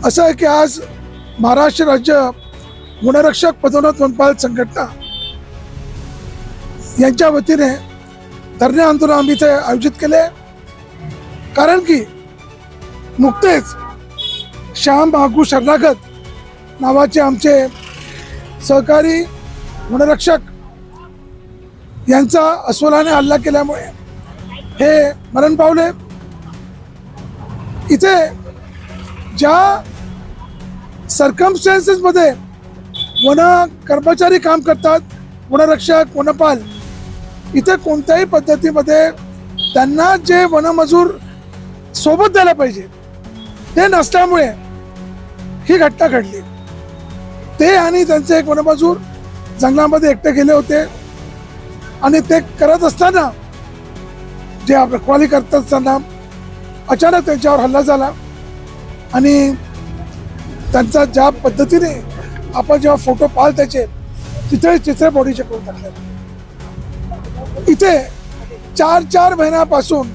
असं आहे की आज महाराष्ट्र राज्य वनरक्षक पदोन्नत वनपाल संघटना यांच्या वतीने धरणे आंदोलन आम्ही इथे आयोजित केले, कारण की नुकतेच श्याम बागू शरणागत नावाचे आमचे सहकारी वनरक्षक यांचा अस्वलाने हल्ला केल्यामुळे हे मरण पावले। इथे ज्या सर्कमस्टन्सेस मध्ये वन कर्मचारी काम करतात, वनरक्षक वनपाल, इथे कोणत्याही पद्धतीमध्ये त्यांना जे वनमजूर सोबत द्यायला पाहिजे ते नसल्यामुळे ही घटना घडली। ते आणि त्यांचे एक वनमजूर जंगलामध्ये एकटे गेले होते आणि ते करत असताना जे रखवाली करत असताना अचानक त्यांच्यावर हल्ला झाला आणि त्यांचा ज्या पद्धतीने आपण जेव्हा फोटो पाहाल त्याचे तिथे चित्र बॉडीचे करून टाकले। इथे 4 महिन्यापासून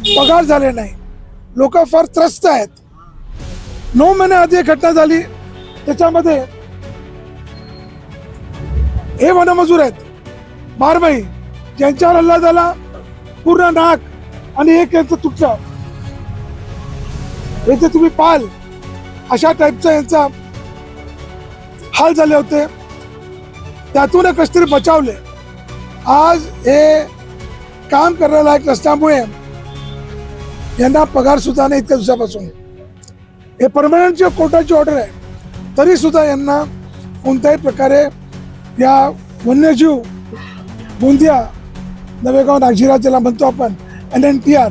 पगार झाले नाही, लोक फार त्रस्त आहेत। 9 महिन्याआधी एक घटना झाली, त्याच्यामध्ये हे वनमजूर आहेत बारमाही, ज्यांच्यावर हल्ला झाला, पूर्ण नाक आणि एक यांचं तुटलं, इथे तुम्ही पाहाल अशा टाईपचा यांचा हाल झाले होते, त्यातून कशी तरी बचावले। आज हे काम करायला लायक नसल्यामुळे यांना पगार सुद्धा नाही इतक्या दिवसापासून। हे परमनंट कोर्टाची ऑर्डर आहे, तरी सुद्धा यांना कोणत्याही प्रकारे या वन्यजीव गोंदिया नवेगाव नागझिरा ज्याला म्हणतो आपण NNTR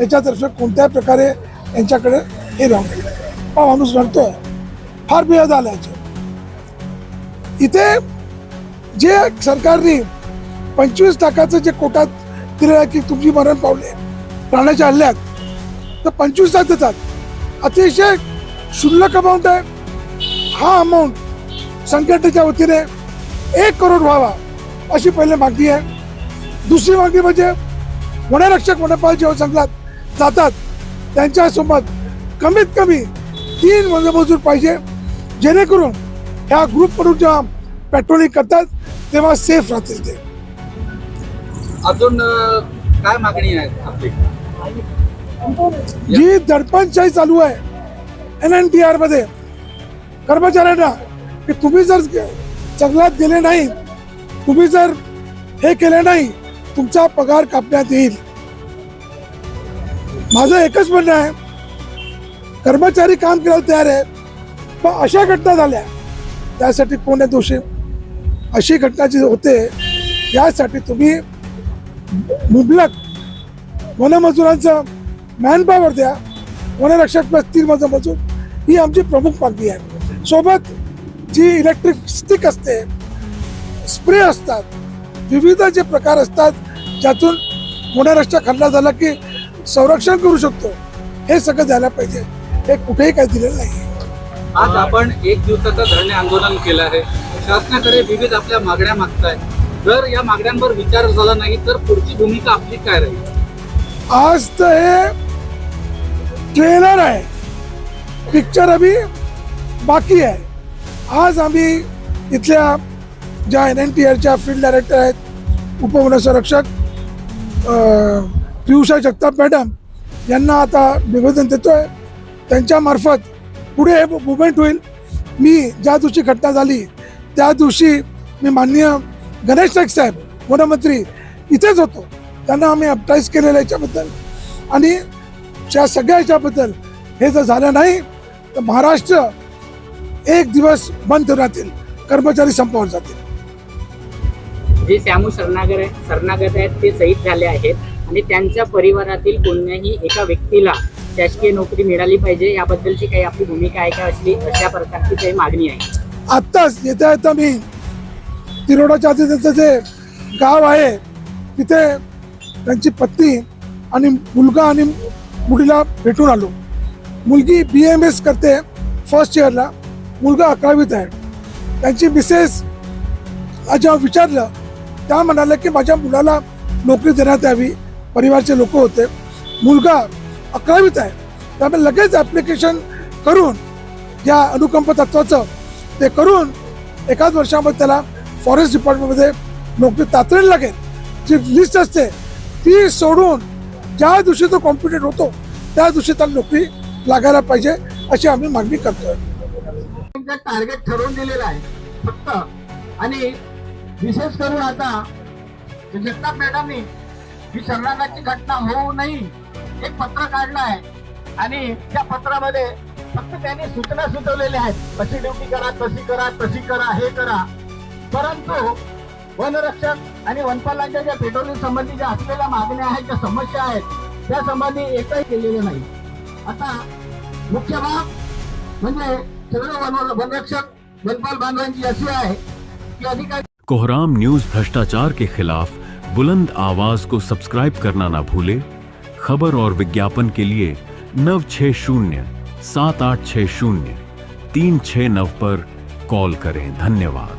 याच्यातर्फे कोणत्याही प्रकारे यांच्याकडे हे राहून गेले। हा माणूस रडतोय, फार बेहद आलायचे। इथे जे सरकारने 25 लाखाचं जे कोटात दिलेलं आहे की तुम्ही मरण पावले प्राण्याच्या हल्ल्यात, तर 25 लाख देतात, अतिशय क्षुल्लक अमाऊंट आहे। हा अमाऊंट संघटनेच्या वतीने 1 करोड व्हावा अशी पहिले मागणी आहे। दुसरी मागणी म्हणजे वनरक्षक वनपाल जेव्हा जंगलात जातात त्यांच्यासोबत कमीत कमी 3 वनमजूर पाहिजे, जेणेकरून ह्या ग्रुप म्हणून जेव्हा पेट्रोलिंग करतात तेव्हा सेफ राहतील। ते अजून काय मागणी आहे आपली? जी दडपणशाही चालू आहे NNTR मध्ये कर्मचाऱ्यांना की तुम्ही जर जंगलात गेले नाही, तुम्ही जर हे केले नाही, तुमचा पगार कापण्यात येईल। माझं एकच म्हणणं आहे, कर्मचारी काम करायला तयार आहे, पण अशा घटना झाल्या त्यासाठी कोण आहे दोषी? अशी घटना जी होते यासाठी तुम्ही मुबलक वनमजुरांचं मॅनपॉवर द्या, वनरक्षक प्लस 3 वनमजूर, ही आमची प्रमुख मागणी आहे। सोबत जी इलेक्ट्रिक स्टिक असते, स्प्रे असतात, विविध जे प्रकार असतात ज्यातून वनरक्षक हल्ला झाला की संरक्षण करू शकतो, हे सगळं द्यायला पाहिजे। हे कुठेही काही दिलेलं नाही। आज आपण 1 दिवसाचं धरणे आंदोलन केलं आहे, शासनाकडे विविध आपल्या मागण्या मागताय। जर या मागण्यांवर विचार झाला नाही तर पुढची भूमिका आपली काय राहील? आज तर हे ट्रेलर आहे, पिक्चर अभी बाकी आहे। आज आम्ही इथल्या ज्या NNTRच्या फील्ड डायरेक्टर आहेत, उपवनसंरक्षक पियुषा जगताप मॅडम यांना आता निवेदन देतोय, त्यांच्यामार्फत पुढे हे मुवमेंट होईल। मी ज्या दिवशी घटना झाली त्या दिवशी मी माननीय गणेश नाईक साहेब वनमंत्री इथेच होतो, त्यांना आम्ही अप्राईज केलेलं याच्याबद्दल आणि या सगळ्या याच्याबद्दल। हे जर झालं नाही तर महाराष्ट्र 1 दिवस बंद राहतील, कर्मचारी संपावर जातील। जे श्यामू शरणागत आहेत ते शहीद झाले आहेत आणि त्यांच्या परिवारातील कोणत्याही एका व्यक्तीला शासकीय नोकरी मिळाली पाहिजे, याबद्दलची काही आपली भूमिका आहे का? अशा प्रकारची काही मागणी आहे? आत्ताच येता मी तिरोडाच्या आधी त्यांचं जे गाव आहे तिथे त्यांची पत्नी आणि मुलगा आणि मुलीला भेटून आलो। मुलगी BAMS करते फर्स्ट इयरला, मुलगा 11वीत आहे। त्यांची मिसेस जेव्हा विचारलं त्या म्हणाल्या की माझ्या मुलाला नोकरी देण्यात यावी, परिवारचे लोक होते, मुलगा 11वीत आहे त्यामुळे लगेच ॲप्लिकेशन करून या अनुकंप तत्वाचं ते करून एकाच वर्षामध्ये त्याला फॉरेस्ट डिपार्टमेंटमध्ये नोकरी तातडीने लागेल. जी लिस्ट असते ती सोडून ज्या दिवशी तो कॉम्पिटेंट होतो त्या दिवशी त्याला नोकरी लागायला पाहिजे अशी आम्ही मागणी करतोय. टार्गेट ठरवून दिलेलं आहे फक्त. आणि विशेष करून आता जगताप मॅडमनी ही शरणागतीची घटना होऊ नये एक पत्र काढलं आहे आणि त्या पत्रामध्ये फक्त त्यांनी सूचना सुचवलेल्या आहेत, अशी ड्युटी करा, तशी करा, हे करा. परंतु वनरक्षक आणि वनपालांच्या ज्या पेट्रोलिंग संबंधी ज्या असलेल्या मागण्या आहेत, ज्या समस्या आहेत, त्या संबंधी एकही केलेलं नाही. आता मुख्य बाब म्हणजे सगळं वनरक्षक वनपाल बांधवांची अशी आहे की अधिकारी. कोहराम न्यूज भ्रष्टाचार के खिलाफ बुलंद आवाज को सब्सक्राइब करना ना भूले. खबर और विज्ञापन के लिए 9607860369 पर कॉल करें. धन्यवाद.